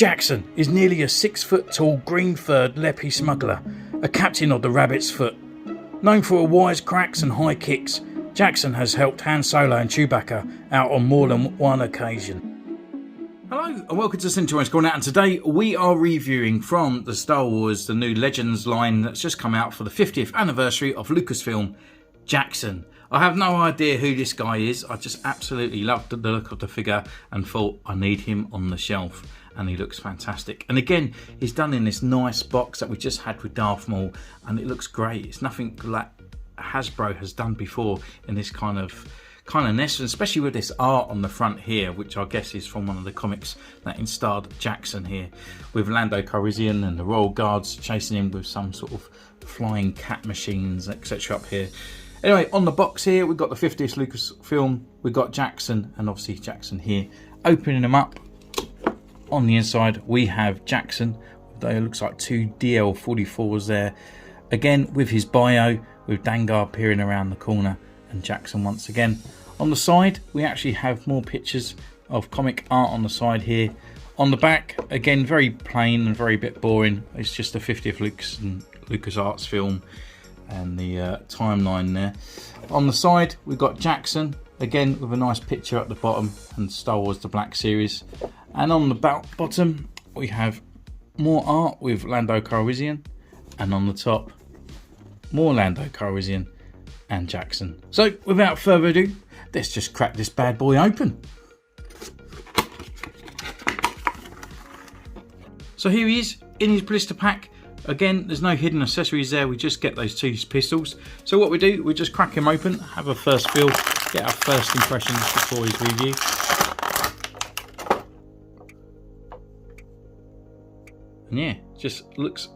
Jaxxon is nearly a 6-foot tall green furred leppy smuggler, a captain of the Rabbit's Foot. Known for her wisecracks and high kicks, Jaxxon has helped Han Solo and Chewbacca out on more than one occasion. Hello and welcome to Centurions Corner, and today we are reviewing from the Star Wars The New Legends line that's just come out for the 50th anniversary of Lucasfilm, Jaxxon. I have no idea who this guy is. I just absolutely loved the look of the figure and thought I need him on the shelf, and he looks fantastic. And again, he's done in this nice box that we just had with Darth Maul, and it looks great. It's nothing like Hasbro has done before in this kind of ness, especially with this art on the front here, which I guess is from one of the comics that inspired Jaxxon here, with Lando Calrissian and the Royal Guards chasing him with some sort of flying cat machines, etc. up here. Anyway, on the box here, we've got the 50th Lucasfilm, we've got Jaxxon, and obviously Jaxxon here. Opening them up, on the inside, we have Jaxxon. There looks like two DL-44s there. Again, with his bio, with Dangar peering around the corner, and Jaxxon once again. On the side, we actually have more pictures of comic art on the side here. On the back, again, very plain and very bit boring. It's just the 50th LucasArts film and the timeline there. On the side, we've got Jaxxon, again with a nice picture at the bottom, and Star Wars The Black Series. And on the bottom, we have more art with Lando Calrissian, and on the top, more Lando Calrissian and Jaxxon. So without further ado, let's just crack this bad boy open. So here he is in his blister pack. Again, there's no hidden accessories there, we just get those two pistols. So what we do, we just crack him open, have a first feel, get our first impressions before his review. And yeah, just looks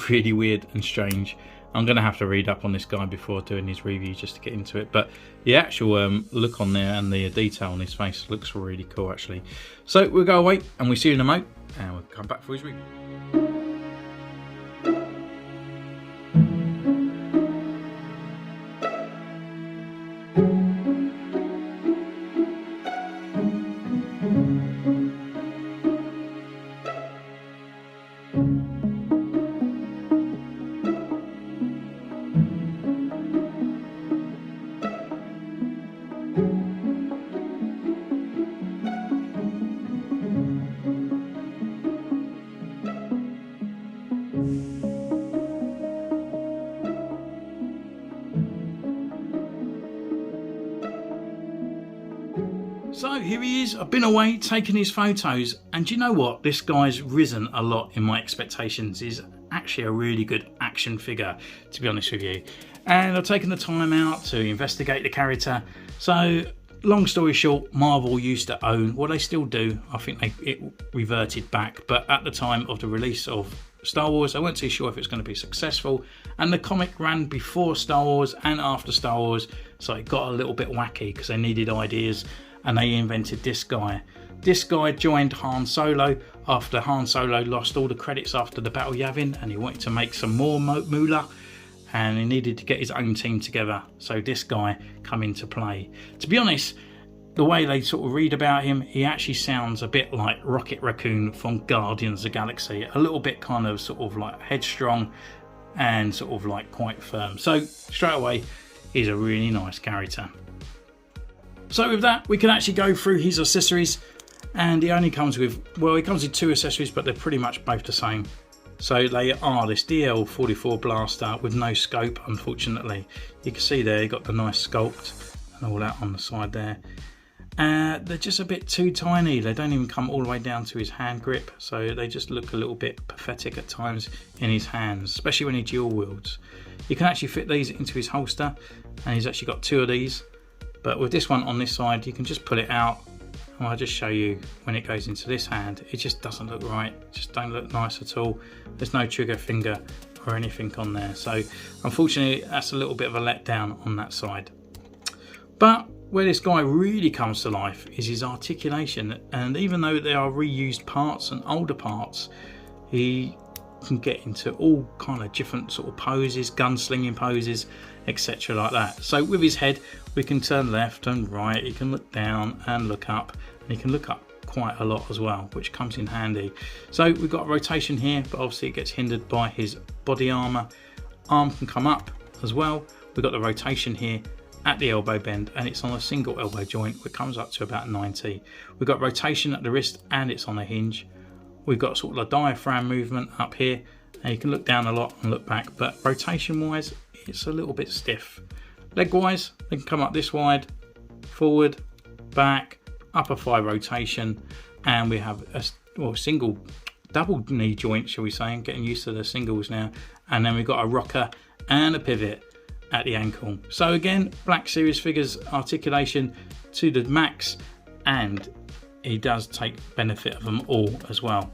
really weird and strange. I'm going to have to read up on this guy before doing his review just to get into it. But the actual look on there and the detail on his face looks really cool actually. So we'll go away and we'll see you in a moment and we'll come back for his review. So here he is. I've been away taking his photos, and you know what, this guy's risen a lot in my expectations. He's actually a really good action figure, to be honest with you, and I've taken the time out to investigate the character. So long story short, Marvel used to own, well they still do, I think it reverted back, but at the time of the release of Star Wars, I weren't too sure if it was going to be successful, and the comic ran before Star Wars and after Star Wars, so it got a little bit wacky because they needed ideas. And they invented this guy. This guy joined Han Solo after Han Solo lost all the credits after the Battle of Yavin, and he wanted to make some more moolah, and he needed to get his own team together. So this guy come into play. To be honest, the way they sort of read about him, he actually sounds a bit like Rocket Raccoon from Guardians of the Galaxy. A little bit kind of sort of like headstrong and sort of like quite firm. So straight away, he's a really nice character. So with that, we can actually go through his accessories, and he only comes with, well, he comes with two accessories, but they're pretty much both the same. So they are this DL-44 blaster with no scope, unfortunately. You can see there, you got the nice sculpt and all that on the side there. They're just a bit too tiny. They don't even come all the way down to his hand grip, so they just look a little bit pathetic at times in his hands, especially when he dual wields. You can actually fit these into his holster, and he's actually got two of these. But with this one on this side, you can just pull it out, and I'll just show you when it goes into this hand. It just doesn't look right, it just don't look nice at all. There's no trigger finger or anything on there. So unfortunately, that's a little bit of a letdown on that side. But where this guy really comes to life is his articulation. And even though they are reused parts and older parts, he can get into all kind of different sort of poses, gunslinging poses, etc. like that. So with his head, we can turn left and right, he can look down and look up, and he can look up quite a lot as well, which comes in handy. So we've got a rotation here, but obviously it gets hindered by his body armour. Arm can come up as well. We've got the rotation here at the elbow bend, and it's on a single elbow joint, which comes up to about 90. We've got rotation at the wrist, and it's on a hinge. We've got sort of a diaphragm movement up here, and you can look down a lot and look back, but rotation wise it's a little bit stiff. Leg wise, they can come up this wide, forward, back, upper thigh rotation, and we have a single double knee joint, shall we say. I'm getting used to the singles now. And then we've got a rocker and a pivot at the ankle. So again, Black Series figures articulation to the max, and he does take benefit of them all as well.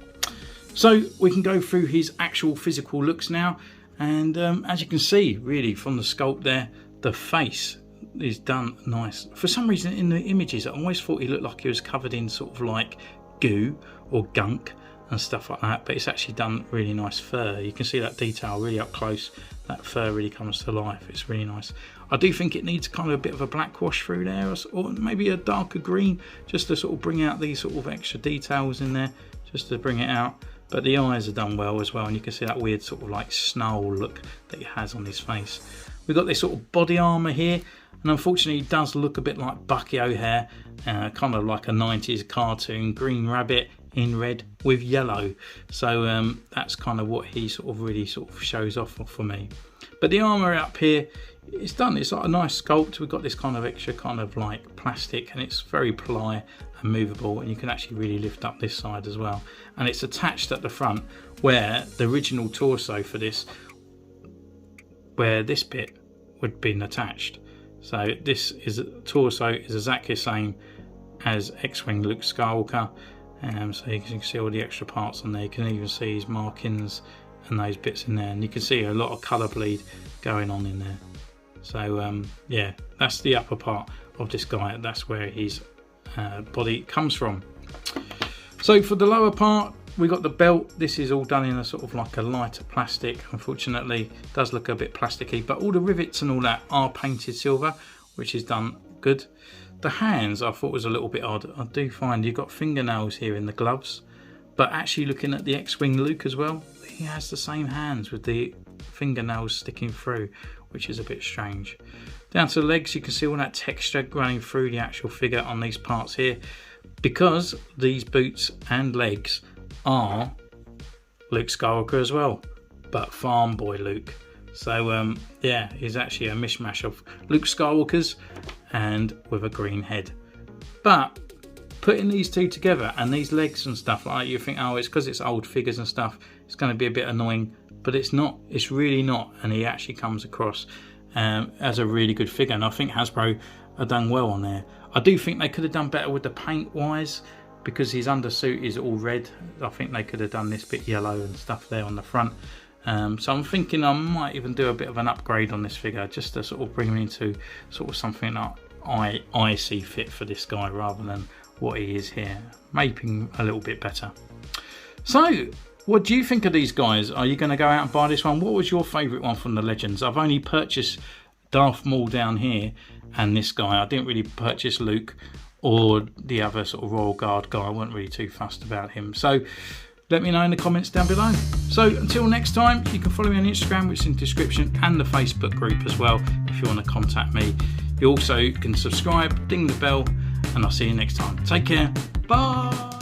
So we can go through his actual physical looks now, and as you can see, really from the sculpt there, the face is done nice. For some reason in the images I always thought he looked like he was covered in sort of like goo or gunk and stuff like that, but it's actually done really nice fur. You can see that detail really up close. That fur really comes to life. It's really nice. I do think it needs kind of a bit of a black wash through there, or maybe a darker green, just to sort of bring out these sort of extra details in there, just to bring it out. But the eyes are done well as well, and you can see that weird sort of like snarl look that he has on his face. We've got this sort of body armour here, and unfortunately it does look a bit like Bucky O'Hare, kind of like a 90s cartoon Green Rabbit in red with yellow. So that's kind of what he sort of really sort of shows off for me. But the armour up here, it's done, it's like a nice sculpt. We've got this kind of extra kind of like plastic, and it's very ply and movable, and you can actually really lift up this side as well. And it's attached at the front, where the original torso for this, where this bit would have been attached. So this is torso is exactly the same as X-Wing Luke Skywalker. So you can see all the extra parts on there. You can even see his markings and those bits in there, and you can see a lot of colour bleed going on in there. So yeah, that's the upper part of this guy. That's where his body comes from. So for the lower part, we got the belt. This is all done in a sort of like a lighter plastic. Unfortunately, it does look a bit plasticky, but all the rivets and all that are painted silver, which is done good. The hands I thought was a little bit odd. I do find you've got fingernails here in the gloves, but actually looking at the X-Wing Luke as well, he has the same hands with the fingernails sticking through, which is a bit strange. Down to the legs, you can see all that texture running through the actual figure on these parts here, because these boots and legs are Luke Skywalker as well, but farm boy Luke. So yeah, he's actually a mishmash of Luke Skywalkers and with a green head. But putting these two together and these legs and stuff like that, you think, oh, it's because it's old figures and stuff, it's going to be a bit annoying, but it's not. It's really not, and he actually comes across as a really good figure, and I think Hasbro have done well on there. I do think they could have done better with the paint wise, because his undersuit is all red. I think they could have done this bit yellow and stuff there on the front. So I'm thinking I might even do a bit of an upgrade on this figure, just to sort of bring him into sort of something that I see fit for this guy, rather than what he is here, making a little bit better. So what do you think of these guys? Are you going to go out and buy this one? What was your favourite one from the Legends? I've only purchased Darth Maul down here and this guy. I didn't really purchase Luke or the other sort of Royal Guard guy. I wasn't really too fussed about him. So let me know in the comments down below. So until next time, you can follow me on Instagram, which is in the description, and the Facebook group as well if you want to contact me. You also can subscribe, ding the bell, and I'll see you next time. Take care. Bye.